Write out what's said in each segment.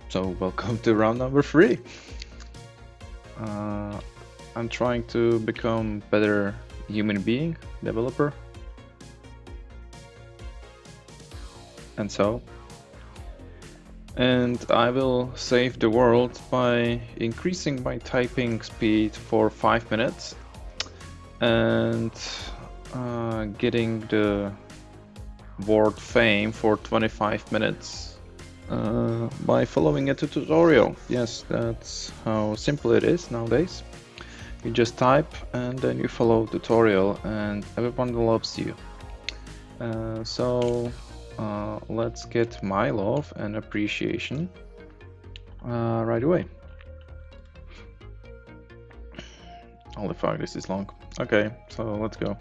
So welcome to round number 3. I'm trying to become better human being, developer. And I will save the world by increasing my typing speed for 5 minutes and getting the word fame for 25 minutes by following a tutorial. Yes, that's how simple it is nowadays. You just type and then you follow tutorial and everyone loves you. So let's get my love and appreciation right away. Holy fuck, this is long. Okay, so let's go.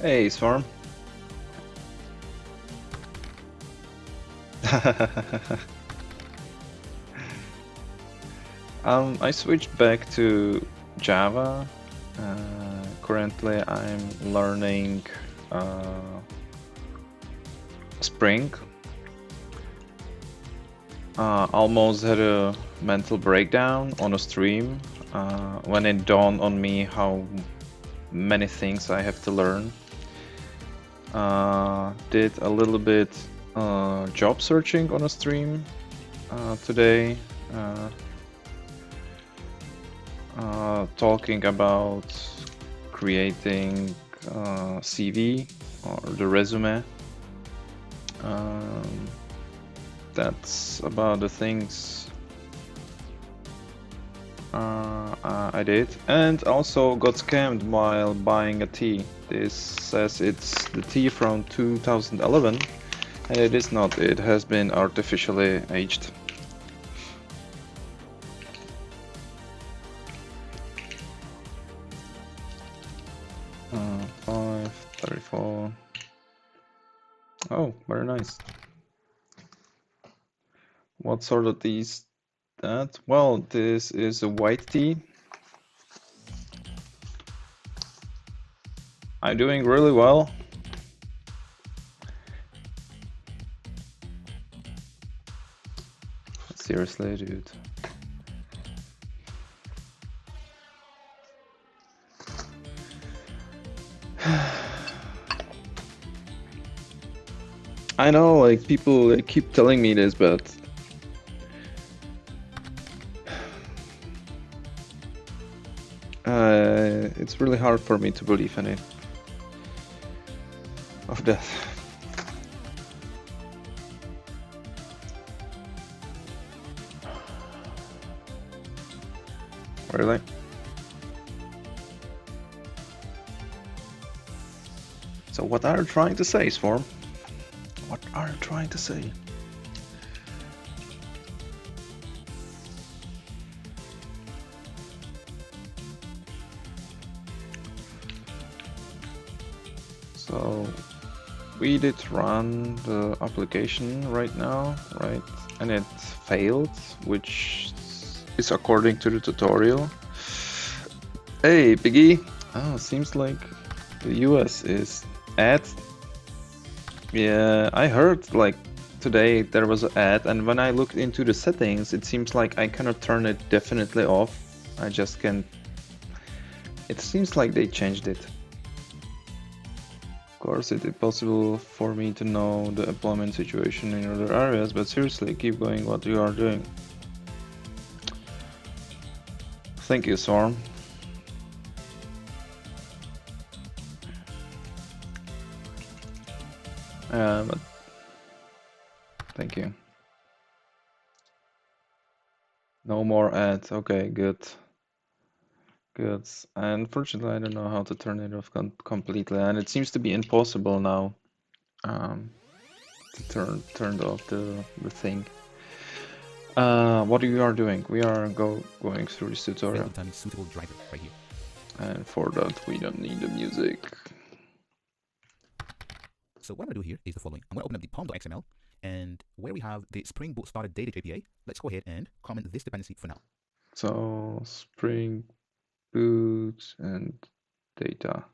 Hey, Swarm. I switched back to Java. Currently, I'm learning Spring. Almost had a mental breakdown on a stream when it dawned on me how many things I have to learn. Did a little bit job searching on a stream today, talking about creating CV or the resume. That's about the things I did, and also got scammed while buying a tea. This says it's the tea from 2011, and it is not. It has been artificially aged. Uh, 534. Oh, very nice. What sort of tea is that? Well, this is a white tea. I'm doing really well. Seriously, dude. I know, like, people keep telling me this, but it's really hard for me to believe any of that. Really? So what are you trying to say, Swarm? What are you trying to say? So we did run the application right now, right? And it failed, which is according to the tutorial. Hey, Piggy! Oh, seems like the US is ad. Yeah, I heard like today there was an ad, and when I looked into the settings, it seems like I cannot turn it definitely off. I just can. It seems like they changed it. Of course, it is possible for me to know the employment situation in other areas, but seriously, keep going what you are doing. Thank you, Swarm. But thank you. No more ads. Okay, good. Good. Unfortunately, I don't know how to turn it off completely, and it seems to be impossible now to turn off the thing. What we are doing? We are going through this tutorial. Suitable driver right here. And for that, we don't need the music. So what I'm gonna do here is the following. I'm gonna open up the pom.xml, and where we have the Spring Boot started data API, let's go ahead and comment this dependency for now. So Spring Boot and data.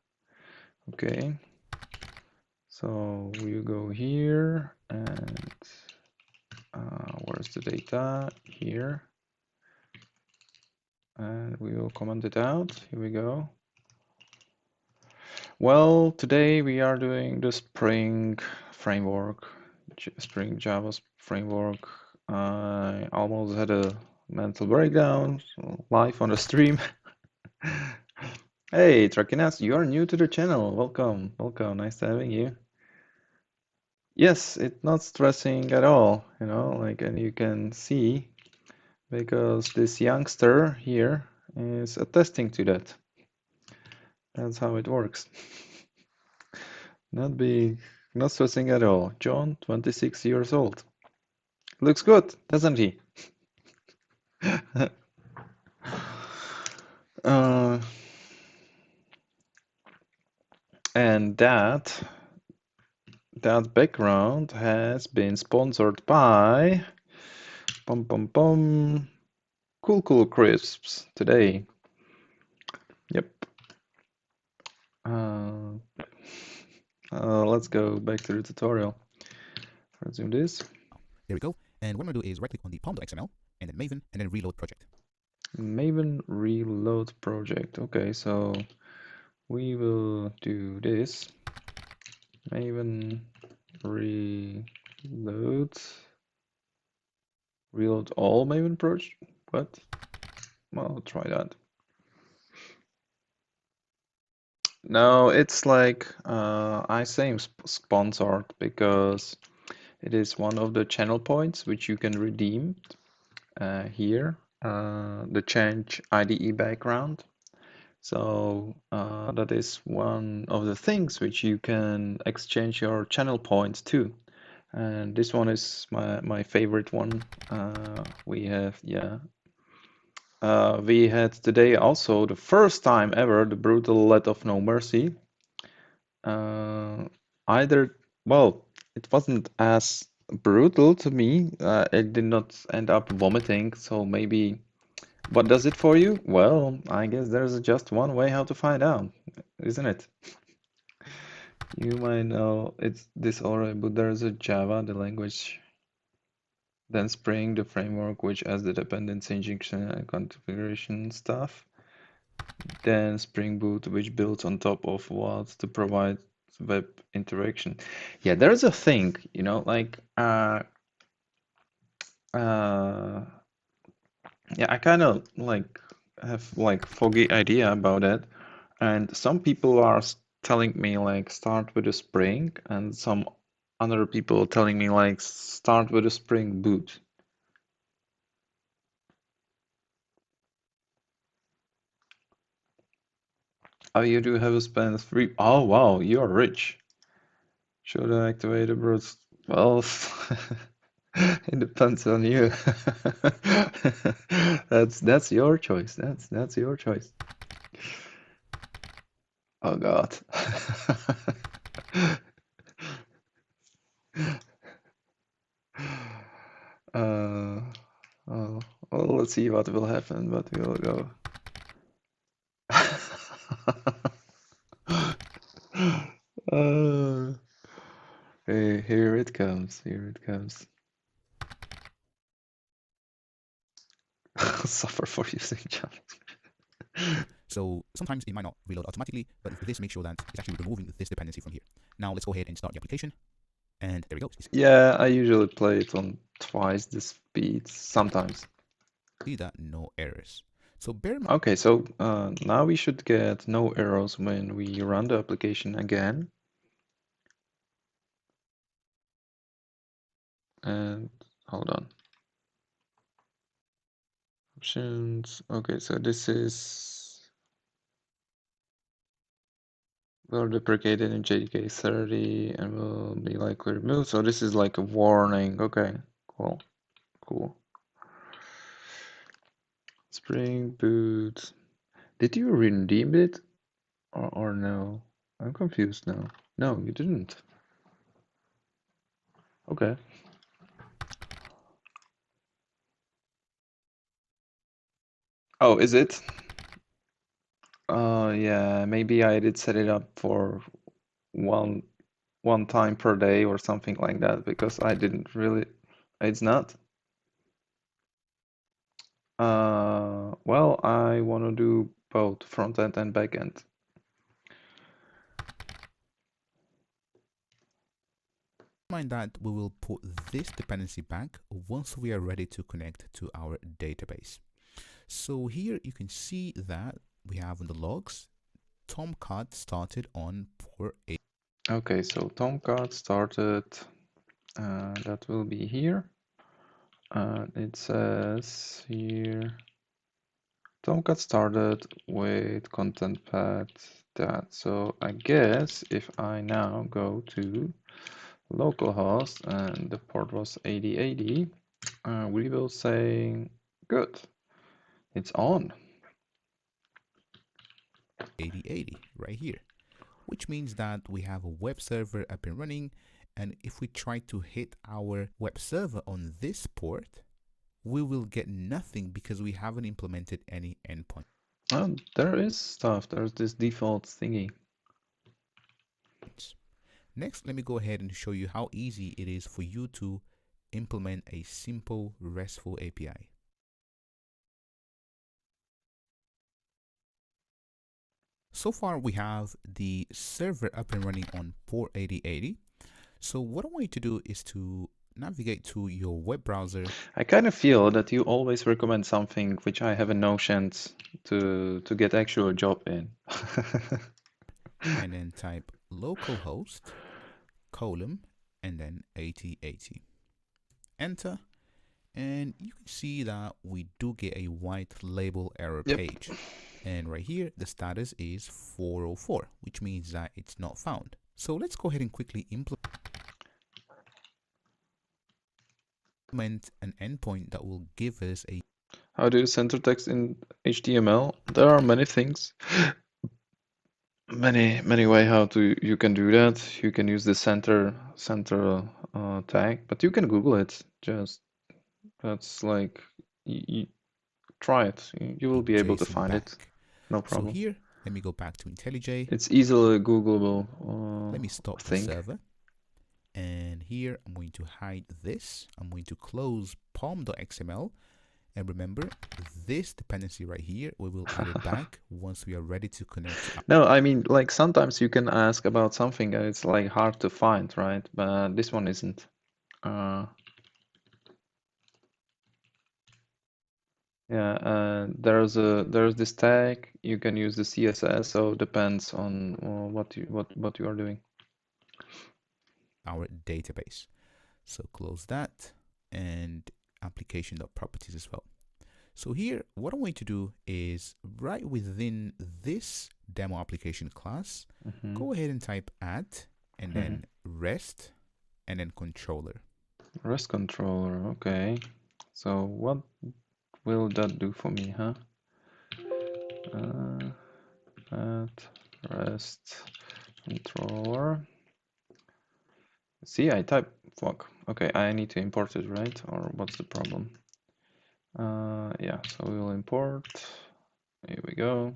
Okay. So we go here and where's the data? Here. And we will comment it out. Here we go. Well, today we are doing the Spring framework, Spring Java framework. I almost had a mental breakdown live on the stream. Hey, Trakinas, you are new to the channel. Welcome, welcome. Nice having you. Yes, it's not stressing at all, you know, like, and you can see because this youngster here is attesting to that. That's how it works. Not stressing at all. John, 26 years old. Looks good, doesn't he? And that background has been sponsored by Cool Crisps today. Yep. Let's go back to the tutorial. Resume this. There we go. And what I'm gonna do is right click on the pom.xml and then Maven and then reload project. Maven reload project. Okay, so we will do this. Maven reload all Maven project. What? Well, I'll try that. No, it's like I say sponsored because it is one of the channel points which you can redeem here, the change IDE background. So that is one of the things which you can exchange your channel points to. And this one is my favorite one. We have, yeah. We had today also the first time ever the brutal let of no mercy. Either, well, it wasn't as brutal to me. It did not end up vomiting, so maybe what does it for you? Well, I guess there's just one way how to find out, isn't it? You might know it's this already, but there's a Java, the language, then Spring, the framework, which has the dependency injection and configuration stuff. Then Spring Boot, which builds on top of what to provide web interaction. Yeah, there's a thing, you know, like yeah, I kind of like have like foggy idea about it, and some people are telling me like start with a Spring, and some other people telling me like start with a Spring Boot. Oh, you do have a spend free. Oh, wow, you're rich. Should I activate the brute? Well, it depends on you. That's your choice. That's your choice. Oh God. Uh, oh, well, let's see what will happen, but we'll go. Uh, hey, here it comes. Here it comes. Suffer for using JavaScript. So sometimes it might not reload automatically, but with this, make sure that it's actually removing this dependency from here. Now let's go ahead and start the application. And there we go. Yeah, I usually play it on twice the speed, sometimes. See that no errors. So bear in mind. Okay, so now we should get no errors when we run the application again. And hold on. Options. Okay, so this is well deprecated in JDK 30 and will be likely removed. So this is like a warning. Okay, cool, cool. Spring Boot. Did you redeem it or no? I'm confused now. No, you didn't. Okay. Oh, is it? Yeah, maybe I did set it up for one one time per day or something like that because I didn't really. It's not. Well, I want to do both front end and back end. Mind that we will put this dependency back once we are ready to connect to our database. So here you can see that we have in the logs, Tomcat started on port 8. Okay, so Tomcat started. That will be here. It says here Tomcat started with content path that. So I guess if I now go to localhost and the port was 8080, we will say good. It's on. 8080 right here, which means that we have a web server up and running. And if we try to hit our web server on this port, we will get nothing because we haven't implemented any endpoint. Oh, there is stuff. There's this default thingy. Next, let me go ahead and show you how easy it is for you to implement a simple RESTful API. So far, we have the server up and running on port 8080. So what I want you to do is to navigate to your web browser. I kind of feel that you always recommend something which I have no chance to get actual job in. And then type localhost : and then 8080. Enter, And you can see that we do get a white label error Yep. page. And right here, the status is 404, which means that it's not found. So let's go ahead and quickly implement an endpoint that will give us a... How do you center text in HTML? There are many things, many way how you can do that. You can use the center tag, but you can Google it. Just that's like you try it. You will be able to JSON find it. back. No So problem. here, let me go back to IntelliJ. It's easily Googleable. Let me stop the thing. server. And here I'm going to hide this. I'm going to close pom.xml. And remember, this dependency right here, we will add it back once we are ready to connect. No, I mean, like sometimes you can ask about something and it's like hard to find, right? But this one isn't. Yeah, there's this tag. You can use the CSS, so it depends on what you are doing. Our database. So close that and application.properties as well. So here, what I'm going to do is right within this demo application class, go ahead and type add and then rest and then controller. REST controller, okay. So what will that do for me, huh? Add REST controller. See, I type fuck. Okay, I need to import it, right? Or what's the problem? Yeah, so we will import. Here we go.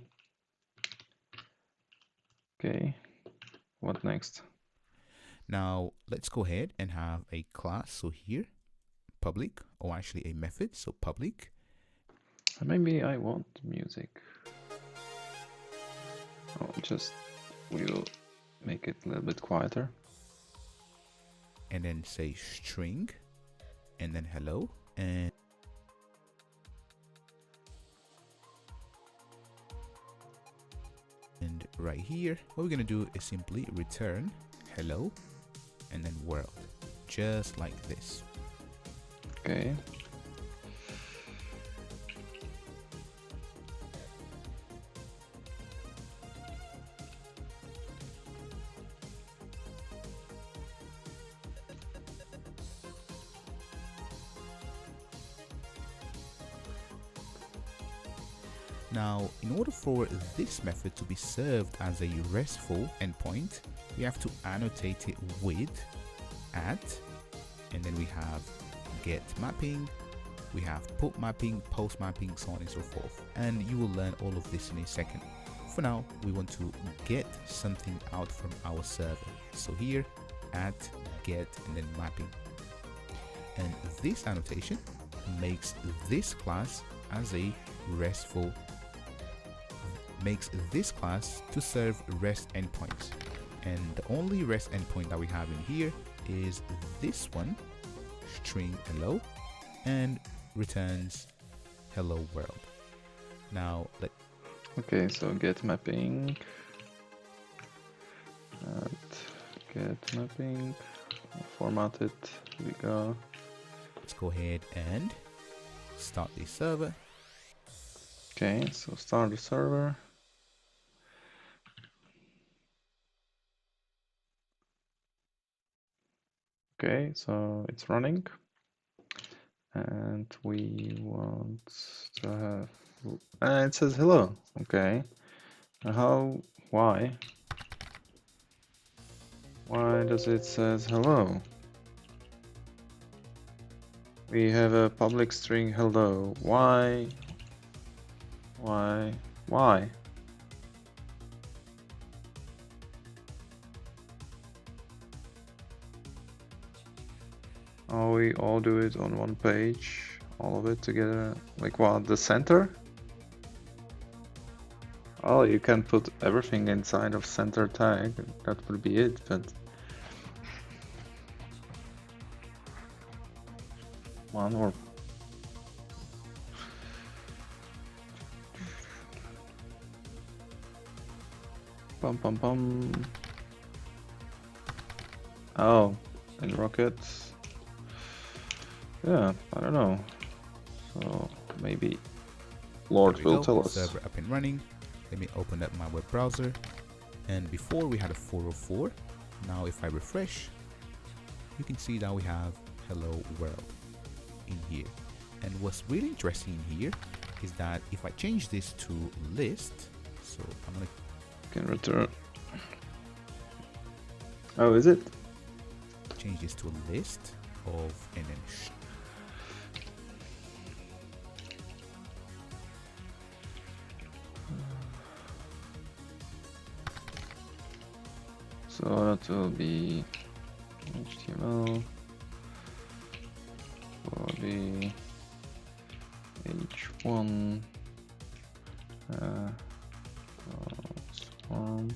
Okay, what next? Now let's go ahead and have a class. So here, public, or actually a method. So public. Maybe I want music. Oh, just we will make it a little bit quieter. And then say string, and then hello, and right here, what we're gonna do is simply return hello, and then world, just like this. Okay. Now, in order for this method to be served as a RESTful endpoint, we have to annotate it with @ and then we have get mapping, we have put mapping, post mapping, so on and so forth. And you will learn all of this in a second. For now, we want to get something out from our server. So here, @ get and then mapping. And this annotation makes this class as a RESTful, makes this class to serve REST endpoints. And the only REST endpoint that we have in here is this one, string hello, and returns hello world. Now okay, so get mapping and get mapping format it. Here we go. Let's go ahead and start the server. Okay, so start the server. Okay, so it's running. And we want to have, it says hello. Okay. Why does it says hello? We have a public string hello. Why? Oh, we all do it on one page, all of it together. Like what, the center? Oh, you can put everything inside of center tag. That would be it, but one or pum pum pum. Oh, and rockets. Yeah, I don't know. So maybe Lord will tell us. Server up and running. Let me open up my web browser. And before we had a 404. Now if I refresh, you can see that we have hello world in here. And what's really interesting here is that if I change this to list, so I'm gonna can return. Oh, is it? Change this to a list of and then so that will be HTML for the H1 transform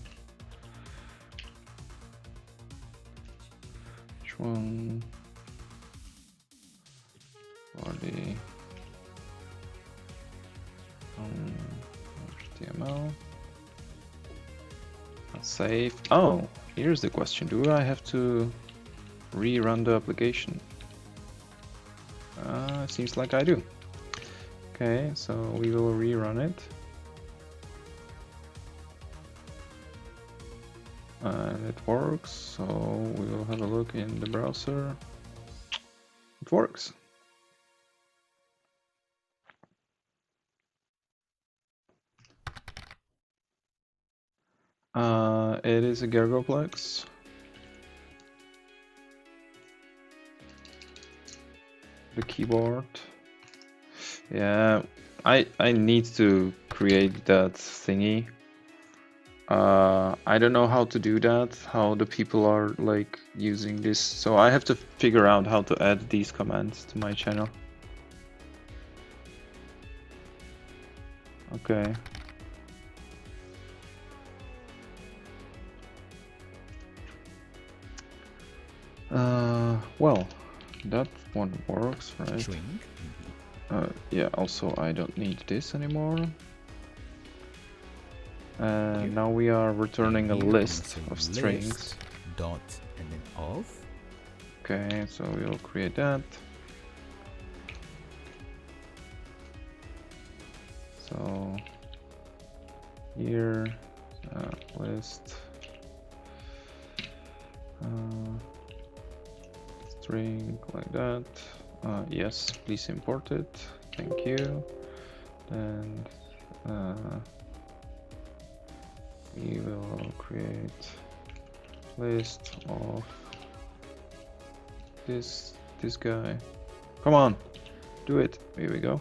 H1 for the HTML. Save. Oh, here's the question. Do I have to rerun the application? Seems like I do. Okay, so we will rerun it. And it works, so we will have a look in the browser. It works. It is a Gergoplex. The keyboard. Yeah, I need to create that thingy. I don't know how to do that, how the people are like using this, so I have to figure out how to add these commands to my channel. Okay. Well, that one works, right? Yeah, also I don't need this anymore. And now we are returning a list of strings. Dot and then of. Okay, so we'll create that. So here, list string like that. Yes, please import it. Thank you. And we will create list of this guy. Come on, do it. Here we go.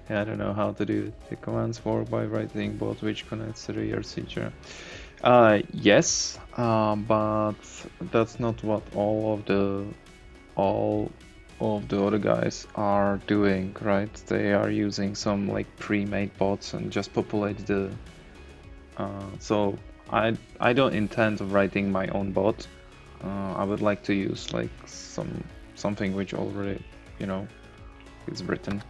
Yeah, I don't know how to do it. The commands work by writing both which connects to the ERC chair. Yes, but that's not what all of the other guys are doing, right? They are using some like pre-made bots and just populate the. So I don't intend of writing my own bot. I would like to use like something which already, you know, is written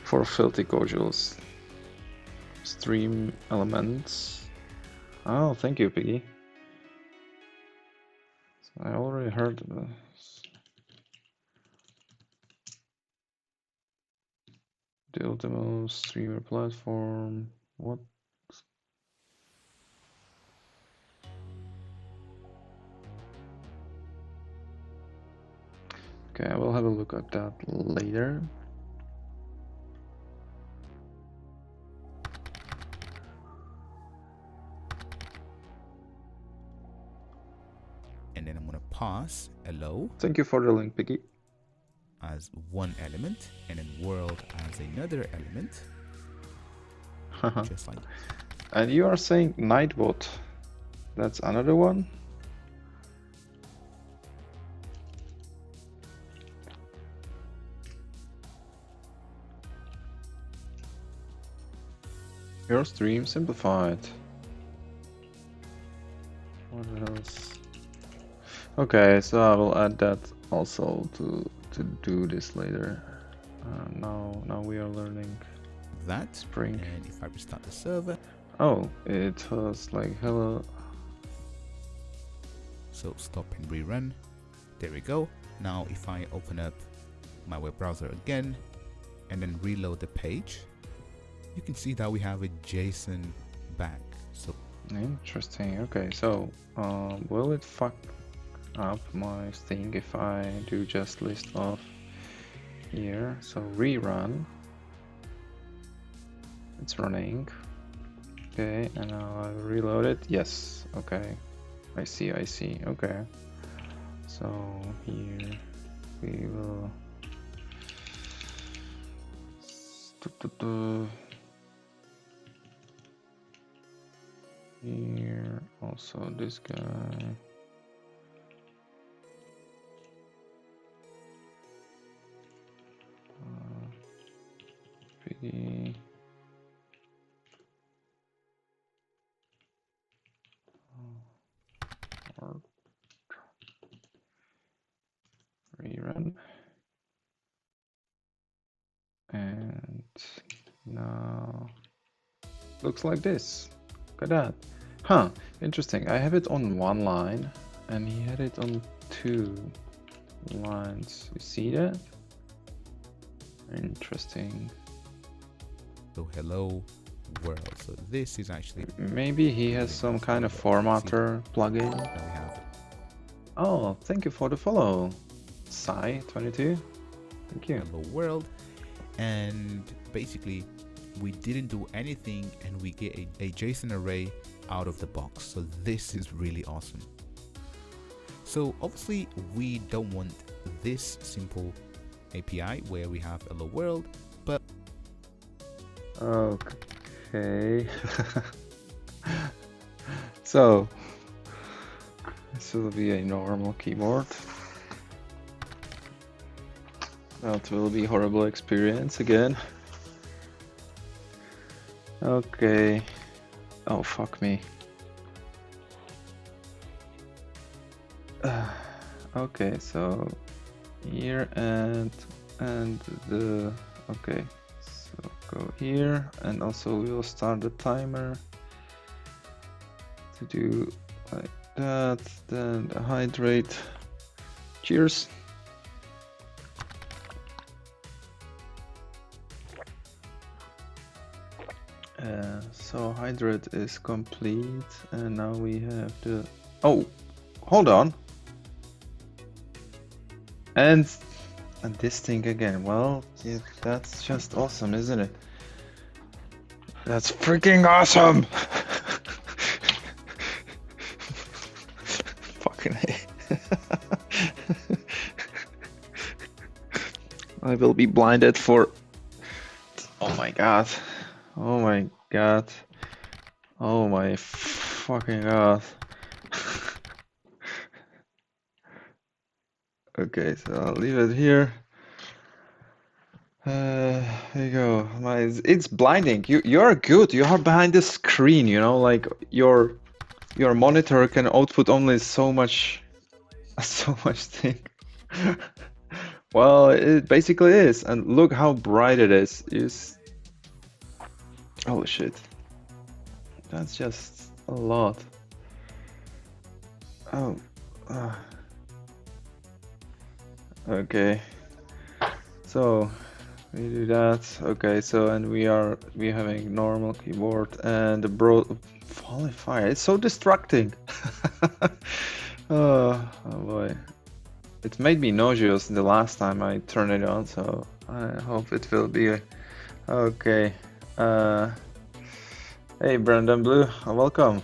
for filthy casuals. Stream elements. Oh, thank you, Piggy. So I already heard this. The ultimate streamer platform. What? Okay, I will have a look at that later. And then I'm gonna pass hello. Thank you for the link, Piggy. As one element, and then world as another element. Just like. And you are saying Nightbot. That's another one. Your stream simplified. What else? Okay, so I will add that also to do this later. Now we are learning that Spring. And if I restart the server, oh, it was like hello. So stop and rerun. There we go. Now if I open up my web browser again and then reload the page, you can see that we have a JSON back. So interesting. Okay, so will it fuck up my thing if I do just list off here? So rerun. It's running. Okay, and I'll reload it. Yes. Okay. I see. Okay. So here we will here also this guy. Pretty. Rerun. And now looks like this. Look at that. Huh, interesting. I have it on one line and he had it on 2 lines. You see that? Interesting. So hello world. So this is actually maybe he has some kind of formatter plugin. Now we have it. Oh, thank you for the follow, Sai22. Thank you. Hello world, and basically we didn't do anything and we get a JSON array out of the box. So this is really awesome. So obviously we don't want this simple API where we have hello world, but okay. So this will be a normal keyboard. That will be horrible experience again. Okay. Oh fuck me. Okay, so here and the okay. So go here, and also we will start the timer to do like that. Then the hydrate. Cheers. So hydrate is complete, and now we have the. Oh, hold on. And this thing again. Well, yeah, that's just awesome, isn't it? That's freaking awesome! Fucking A. I will be blinded for. Oh my god. Oh my god. Oh my fucking god. Okay, so I'll leave it here. There you go. It's blinding. You're good. You are behind the screen, you know, like your monitor can output only so much thing. Well, it basically is, and look how bright it is. Holy shit. That's just a lot. Oh. Okay. So we do that. Okay, so and we're having normal keyboard and the qualifier. It's so distracting. Oh boy. It made me nauseous the last time I turned it on, so I hope it will be okay. Hey Brandon Blue, welcome.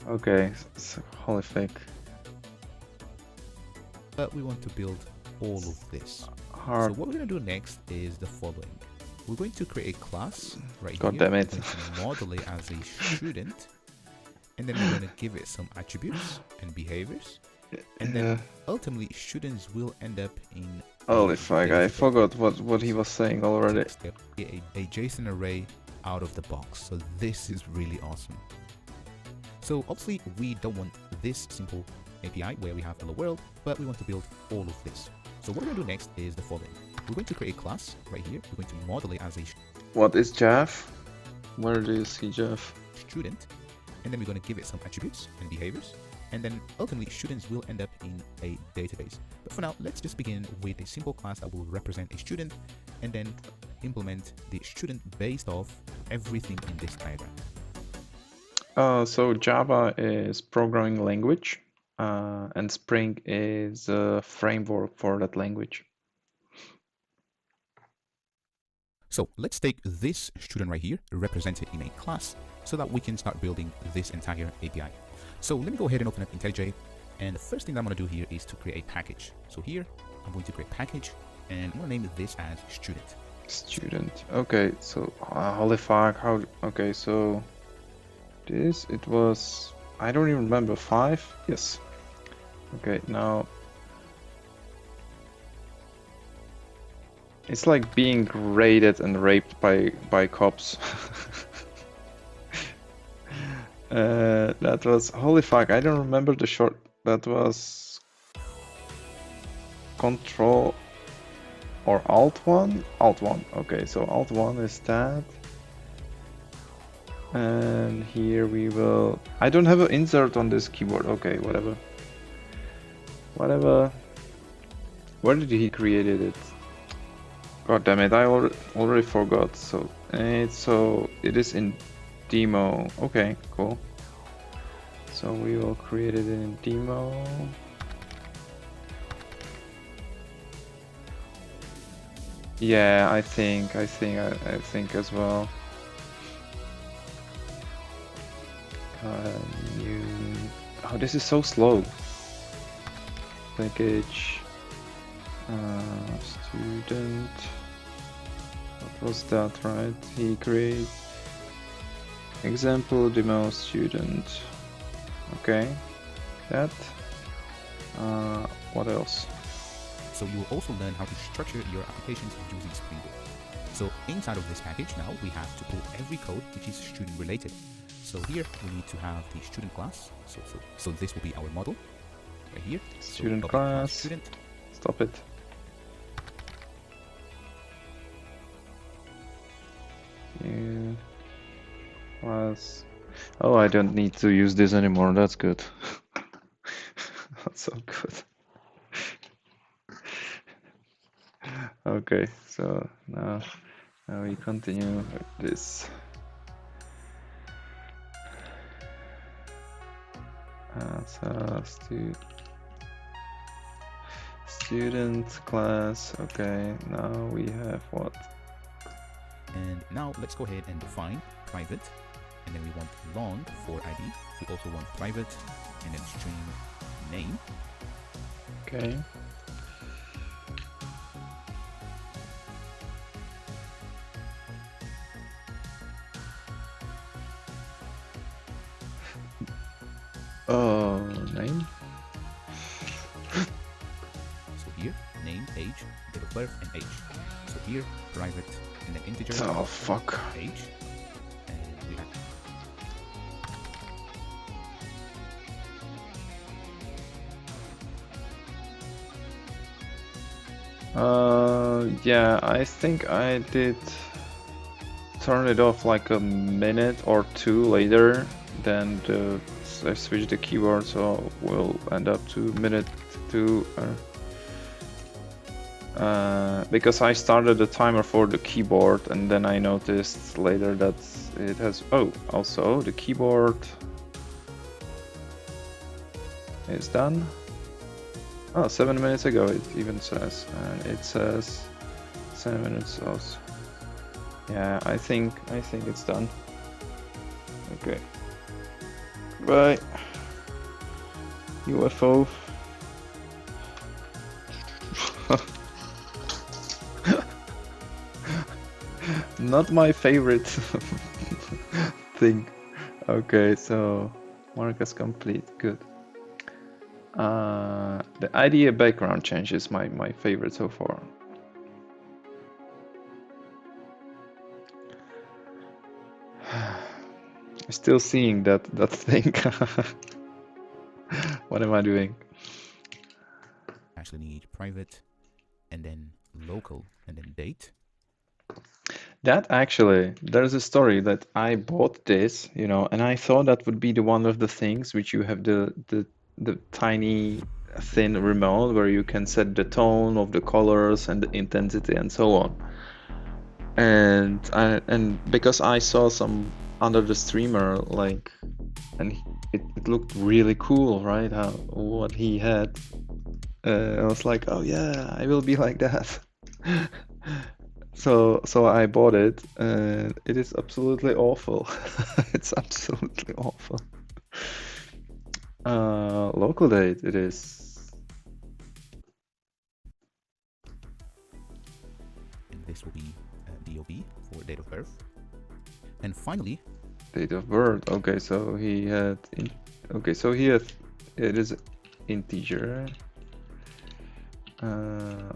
Okay, so, holy fake. but we want to build all of this. Hard. So what we're going to do next is the following. We're going to create a class right God here. damn it. We're going to model it as a student, and then we're going to give it some attributes and behaviors, and then ultimately students will end up in Holy fuck, I forgot what he was saying already. A JSON array out of the box. So this is really awesome. So obviously we don't want this simple API where we have hello world, but we want to build all of this. So what we're going to do next is the following. We're going to create a class right here. We're going to model it as a What is Jeff? Where do you see Jeff? student, and then we're going to give it some attributes and behaviors, and then ultimately students will end up in a database. But for now, let's just begin with a simple class that will represent a student, and then implement the student based off everything in this diagram. So Java is programming language, and Spring is a framework for that language. So let's take this student right here, represented in a class, so that we can start building this entire API. So let me go ahead and open up IntelliJ, and the first thing that I'm going to do here is to create a package. So here, I'm going to create a package, and I'm going to name this as student. Student. Okay, so holy fuck, how? Okay, so this, it was, I don't even remember, 5? Yes. Okay, now it's like being raided and raped by cops. That was, holy fuck, I don't remember the short. That was Control or Alt 1? Alt 1. Okay, so Alt 1 is that. And here we will, I don't have an insert on this keyboard. Okay, whatever. Whatever. Where did he created it? God damn it, I already forgot. So it is in demo. Okay, cool. So we will create it in demo. Yeah, I think as well. New. Oh, this is so slow. Package. Student. What was that, right? He create example demo student. Okay, that. What else? So you will also learn how to structure your applications using Spring Boot. So inside of this package now, we have to pull every code which is student related. So here we need to have the student class. So this will be our model right here. Student so class. Student. Stop it. New class. Oh, I don't need to use this anymore. That's good. That's so good. Okay, so now we continue with this. So student class. Okay, now we have what? And now let's go ahead and define private, and then we want long for ID. We also want private, and then string name. Okay. Name. So here, name, age, date of birth, and age. So here, private, and then integer. Oh fuck. Age, and we have. Yeah, I think I did turn it off like a minute or two later. Then I switched the keyboard, so we'll end up to minute 2. Because I started the timer for the keyboard, and then I noticed later that it has. Oh, also the keyboard is done. Oh, 7 minutes ago it even says, and it says 7 minutes also. Yeah, I think it's done. Okay. Bye. UFO. Not my favorite thing. Okay, so mark as complete. Good. The IDEA background change is my favorite so far. Still seeing that thing. What am I doing? Actually need private, and then local, and then date. That actually, there's a story that I bought this, you know, and I thought that would be the one of the things which you have the tiny thin remote where you can set the tone of the colors and the intensity and so on. And because I saw some under the streamer like, and it looked really cool, right? How what he had. I was like, oh yeah, I will be like that. So I bought it, and it is absolutely awful. It's absolutely awful. Local date it is. And this will be DOB for date of birth. And finally, Date of birth. Okay, so he had. Okay, so he had. It is integer.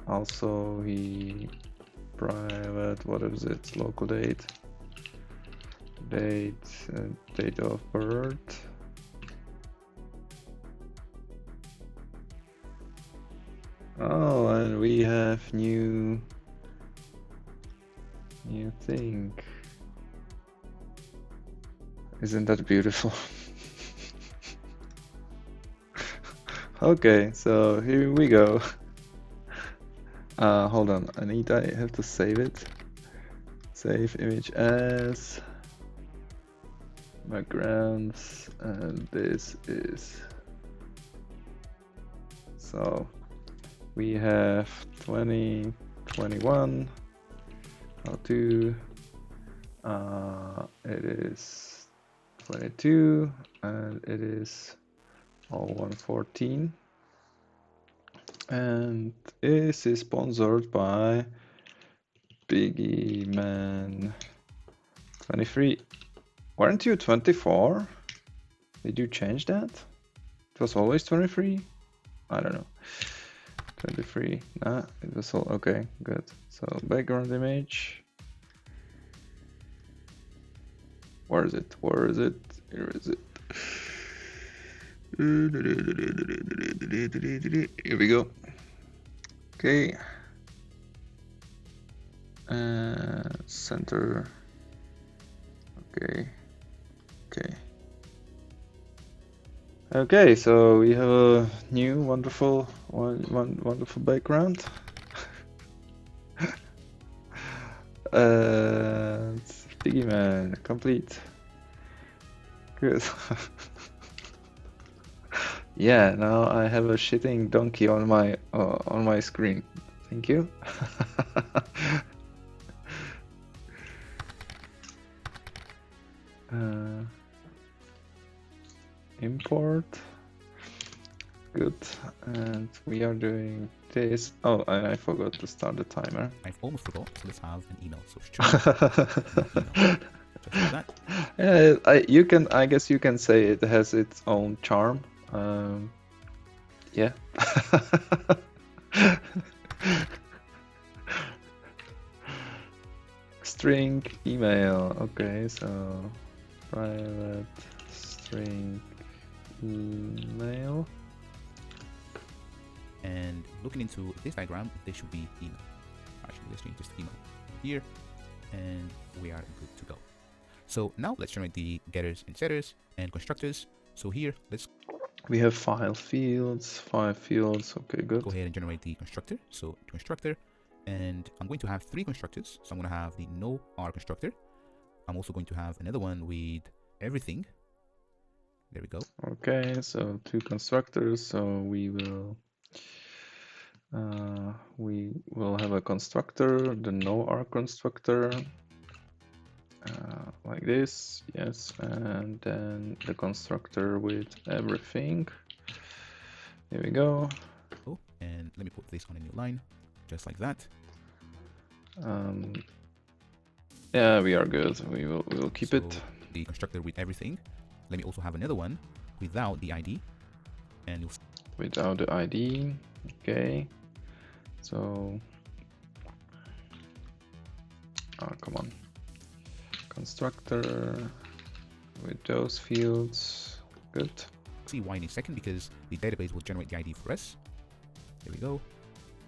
Also he private. What is it? Local date. Date of birth. Oh, and we have new thing. Isn't that beautiful? Okay, so here we go. Hold on, I have to save it. Save image as backgrounds, and this is. So we have 2021. How to. It is 22, and it is 0114. And this is sponsored by Biggie Man 23. Weren't you 24? Did you change that? It was always 23? I don't know. 23. Nah, it was all okay, good. So background image. Where is it? Where is it? Here is it. Here we go. Okay. Center. Okay. Okay. Okay, so we have a new wonderful wonderful background. Biggie Man complete. Good. Yeah, now I have a shitting donkey on my screen. Thank you. Import. Good. And we are doing this. Oh, and I forgot to start the timer. I've almost forgot, so let's have an email. So email. Just like that. Yeah, I guess you can say it has its own charm. Yeah. String email. Okay, so private string email. And looking into this diagram, there should be email. Actually, let's change this to email here, and we are good to go. So now let's generate the getters and setters and constructors. So here, we have five fields. Okay, good. Go ahead and generate the constructor. So constructor, and I'm going to have 3 constructors. So I'm going to have the no R constructor. I'm also going to have another one with everything. There we go. Okay, so 2 constructors. So we will have a constructor, the no R constructor. Like this, yes, and then the constructor with everything. Here we go. Oh, and let me put this on a new line, just like that. Yeah, we are good. We will keep it. The constructor with everything. Let me also have another one without the ID, and you'll without the ID. Okay. So, come on. Constructor with those fields. Good. See why in a second, because the database will generate the ID for us. There we go.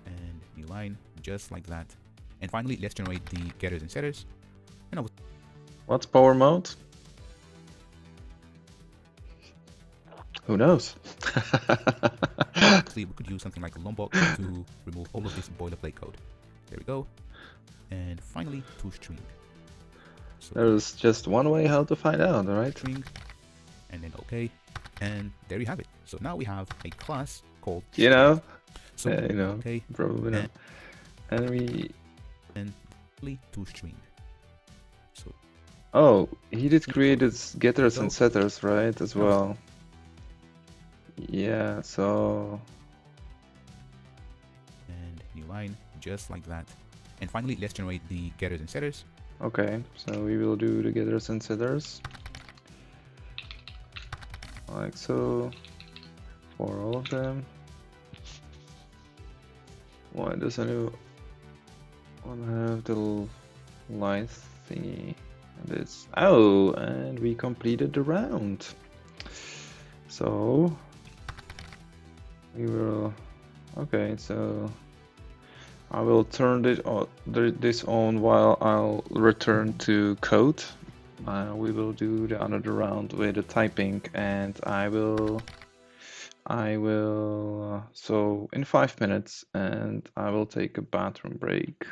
And new line, just like that. And finally, let's generate the getters and setters. And I was What's power mode? Who knows? Obviously, we could use something like Lombok to remove all of this boilerplate code. There we go. And finally, to string. So There's just one way how to find out, right? string, and then OK. And there you have it. So now we have a class called You know? So Yeah, you know. OK, Probably know. And we... and to string. So Oh, he did create its getters and setters, right? As well. Yeah, so... And new line, just like that. And finally, let's generate the getters and setters. Okay, so we will do the getters and setters. Like so. For all of them. Why does anyone have the line thingy? And it's... Oh, and we completed the round. So... We will... Okay, so... I will turn this on while I'll return to code. We will do the another round with the typing, and I will so in 5 minutes, and I will take a bathroom break.